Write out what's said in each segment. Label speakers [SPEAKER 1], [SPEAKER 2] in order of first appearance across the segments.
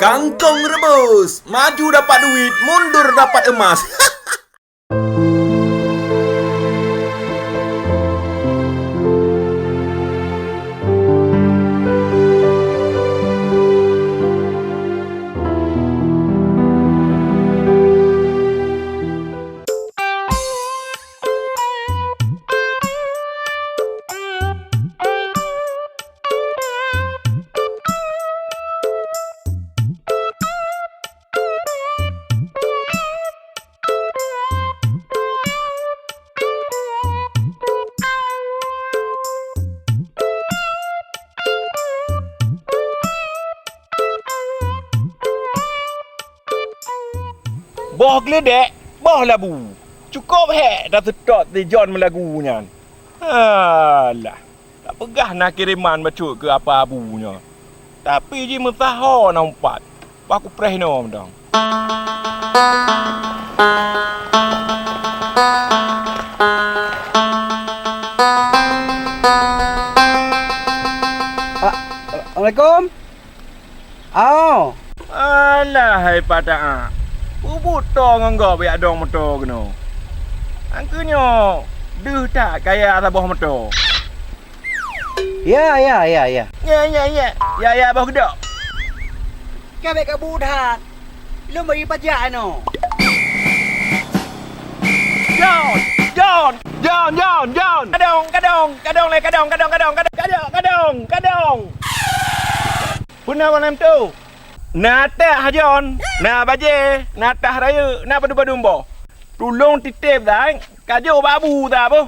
[SPEAKER 1] Kangkong rebus, maju dapat duit, mundur dapat emas.
[SPEAKER 2] Boh geledek, boh labu. Cukup hek dah sedot di John melagunya. Alah, tak pegah nak kiriman bacut ke apa abunya. Tapi je mentaho nampak. Aku preh nom dong.
[SPEAKER 3] Assalamualaikum.
[SPEAKER 2] Alah, hai pada Ubut tong enggak biak dong motor kena. Angkunya deh tak kaya sabah motor.
[SPEAKER 3] Ya.
[SPEAKER 2] Ya abah gedak.
[SPEAKER 3] Kami ke budak. Lu bagi pajak no.
[SPEAKER 2] John. Kadong. Punah malam tu. Natah John, na baje, natah raya, na padu-padu mbo. Tolong titip dah, kajo babu dah apa.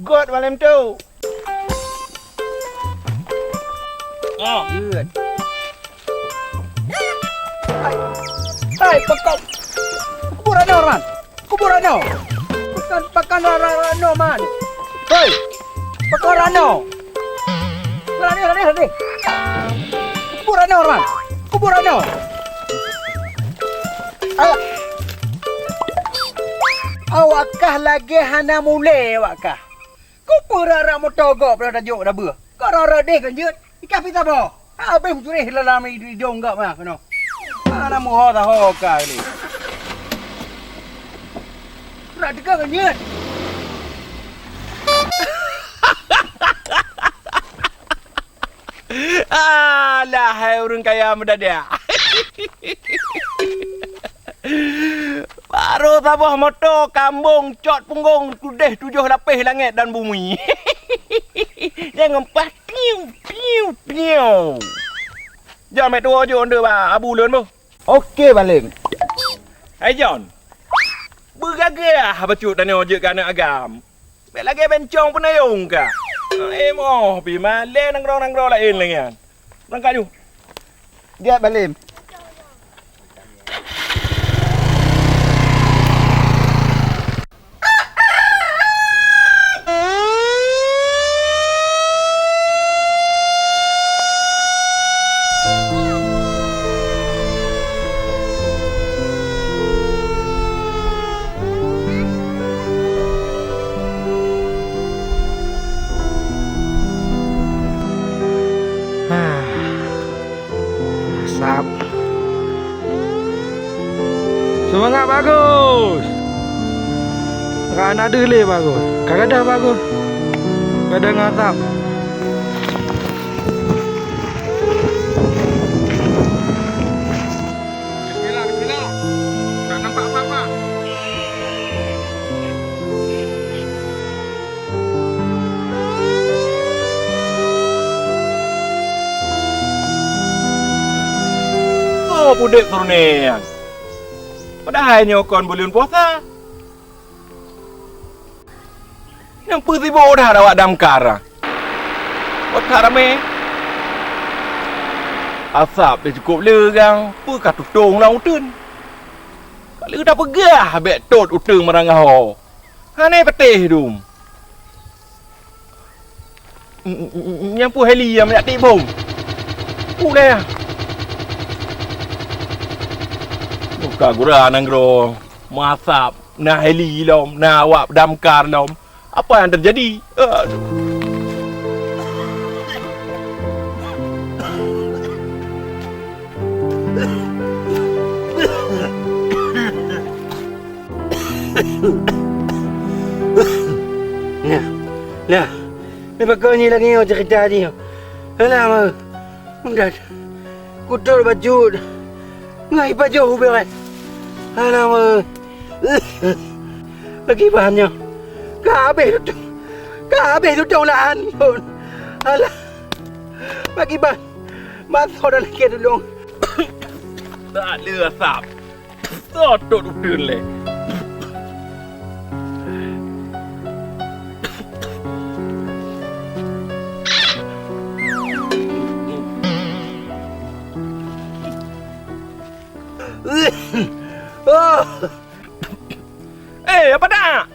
[SPEAKER 2] God malam tu.
[SPEAKER 3] Good. Hai, pakau. Kuburan orang. Bukan rano man. Hei, pakau rano. Rani. Kuburan orang. Awakah lagi hana mule awakah? Kuburan motogo pada tajuk dah ber. Kau rara deh kan jut. Ikan pita bo. Habis mencuri dalam hidung enggak mah kena. Mana muha dah ho kali. Rak dekat kan jut.
[SPEAKER 2] Alah, hai orang kaya mendadak. Baru tabah motor, kambung, cot punggung, kudeh 7 lapis langit dan bumi. Jangan pas piu. John mai tua je onda ba abu leun bu.
[SPEAKER 3] Okey balik.
[SPEAKER 2] Hai John. Bergagah bacut tanya je kana agam. Bek lagi bencong penayung ka. Moh pi male nang rong lain lagi kan. Berangkat ju.
[SPEAKER 3] Dia balik.
[SPEAKER 4] Sap. Semangat bagus. Kan ada le bagus. Kadang bagus. Kadang ngatap. Bismillah. Tak nampak apa-apa.
[SPEAKER 2] Budak turunian. Padahal nyokon bulan puasa. Yang putih boh dah awak damkar. Otak rame. Asap dia cukup legang. Apa kat tutung lah utun. Kalau dah pegah habis tot utun merangah ho. Hane petih dum. Yang pu heli yang nak tibung. Boleh. Buka gura nanggro. Masap. Nah heli lom. Nah awak damkar lom. Apa yang terjadi? Aduh.
[SPEAKER 3] Nah, ni pakai lagi yang cerita ni. Alah, udah. Kutul baju. Ngai baju berat. Alah, lagi banyak. Kabeh tu lahan pun. Alah. Bagi ban. Masuk dalam lagi dulu.
[SPEAKER 2] Tak ada asap. Sotot udun le. Apa dah?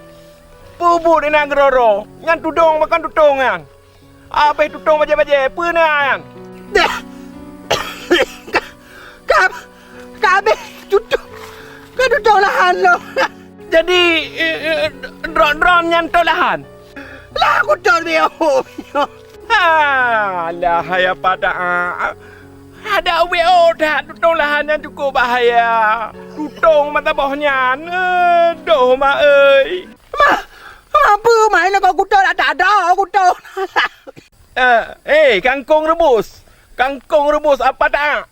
[SPEAKER 2] Pubut ni nak geroro. Ngan tudung makan tudung kan. Apa tudung baje-baje? Apa ni kan?
[SPEAKER 3] Kabeh tudung lahan lo.
[SPEAKER 2] Jadi dron nyanto lahan.
[SPEAKER 3] Lah aku tahu dia.
[SPEAKER 2] Alah ya pada ada WO dah tudung lahan yang cukup bahaya. Tudung mata bohnya. Doh mak ơi.
[SPEAKER 3] Apa main nak aku tahu tak ada aku tahu.
[SPEAKER 2] Kangkung rebus. Kangkung rebus apa tak?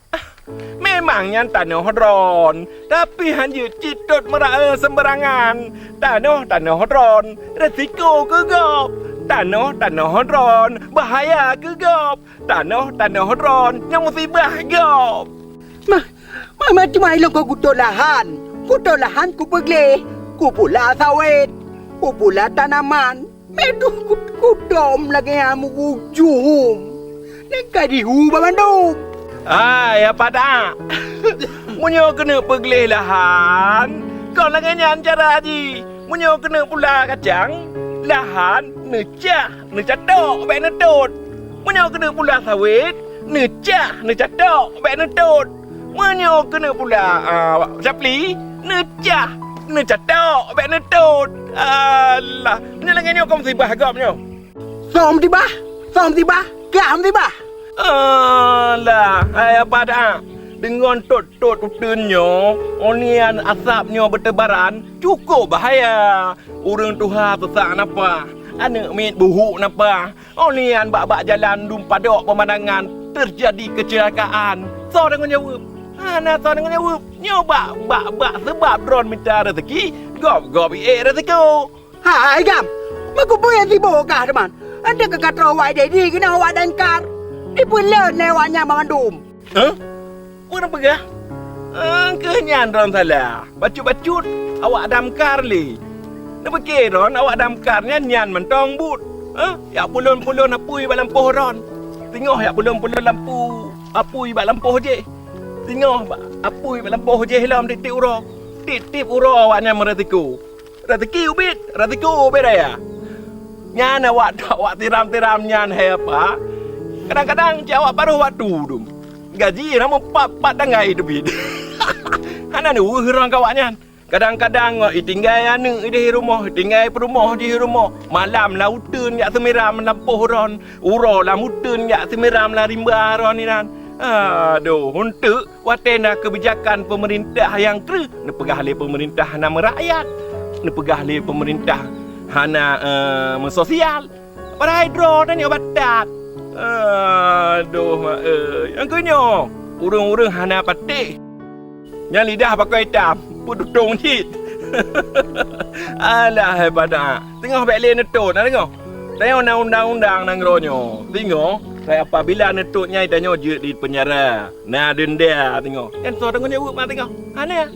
[SPEAKER 2] Memangnya tanah ron, tapi hanya citut merak sembarangan. Tanah ron, resiko ke gop? Tanah ron, bahaya ke gop? Tanah ron, yang musibah gop?
[SPEAKER 3] Macam mana kau kutul lahan? Kutul lahan ku pergi, ku pula sawit, ku pula tanaman. Medu kudom lagi amu ujung. Dekat di hubah bandung.
[SPEAKER 2] Apa dah? Munyo kena pergi lahan. Kau lagi nyan cara haji. Munyo kena pula kacang. Lahan, necah dok, baik netut. Munyo kena pula sawit. Necah dok, baik netut. Munyo kena pula sapli. Necah dok, baik netut. Alah, munyo lagi nyo kau musibah agak munyo.
[SPEAKER 3] Som tiba. Gam tiba.
[SPEAKER 2] Alah, apa dah? Dengan tot utunyo, onian asapnya bertebaran, cukup bahaya. Orang Tuhan sesak napa? Anak mit buhuk napa? Onian bak jalan dum padok pemandangan, terjadi kecelakaan. So dengan jawab. So dengan jawab. Nyoba bak sebab drone minta rezeki, gop rezeki.
[SPEAKER 3] Hai gam. Maku punya tiba kah teman? Ada kekata awak jadi kena awak dangkar. Ni pun learn lewatnya mengandung.
[SPEAKER 2] Pura pegah? Kenyan ron salah. Bacut awak damkar li. Nak fikir ron awak damkarnya nyan mentong but. Ya pulun apui balam poh ron. Tengok ya pulun lampu apui balam poh je. Tengok apui balam poh je hilam titip uro. Titip uro awaknya meretiku. Rezeki ubit ya. Nyan awak tiram nyan hai apa? Kadang-kadang jawab baru waktu tu. Gaji nama pat dangai tu bid. Hana ni urang kawaknya. Kadang-kadang tinggal anu di rumah, tinggal perumah di rumah. Malam lah utun yak semiram lampuh ron. Uro lah mutun yak semiram lah rimba ron ni kan. Aduh, untuk watena kebijakan pemerintah yang kru. Ni pegah le pemerintah nama rakyat. Ni pegah le pemerintah hana sosial. Pada hidro dan ni obat. Aduh mak yang kenyo urung hana patik. Yang lidah pakai hitam putung hit. Alah hebat. Tengok bek le netut nak tengok. Tengok undang-undang nang ronyo. Tengok saya apabila netutnya itanyo je di penjara. Nah denda tengok. Kan so tengok jawab mak tengok. Ana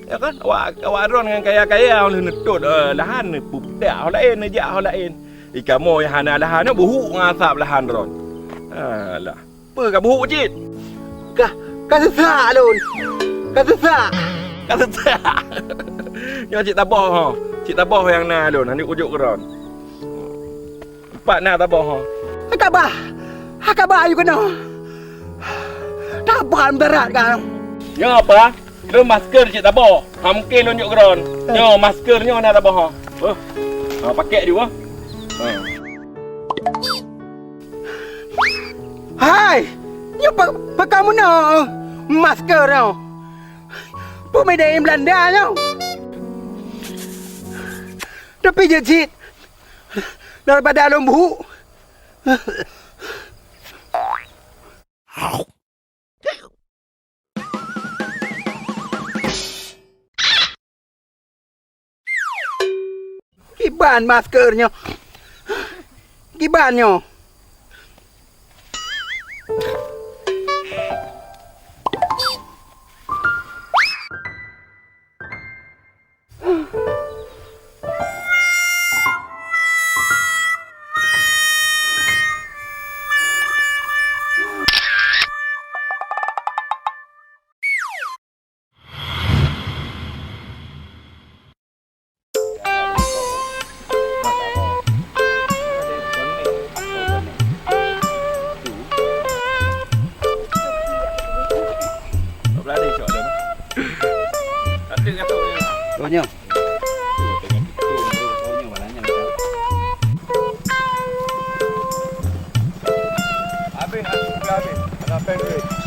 [SPEAKER 2] ya kan awak ron dengan kaya-kaya oleh netut lahan ni pupdak lain aja lain. Ikamu yang hana lahan buhuk ngasap lahan ron. Alah. Apa kau buhuk cit?
[SPEAKER 3] Kah sesak lun. Kah sesak.
[SPEAKER 2] Yang cik tabah ha. Cik tabah yang na lun. Nanti ujuk keron. Empat na tabah ha. Hakabah you kena. Tabah berat kan. Yang apa? Lu masker cik tabah. Ha mungkin lu ujuk keron. Yo maskernya na tabah ha. Pakai juga.
[SPEAKER 3] Hai, nyo pakai mana? masker tau. Pemain Belanda tau. Tapi jejit daripada lembu. Kiban maskernya. Kibannya. Donya.
[SPEAKER 2] Habis. Ada pen duit.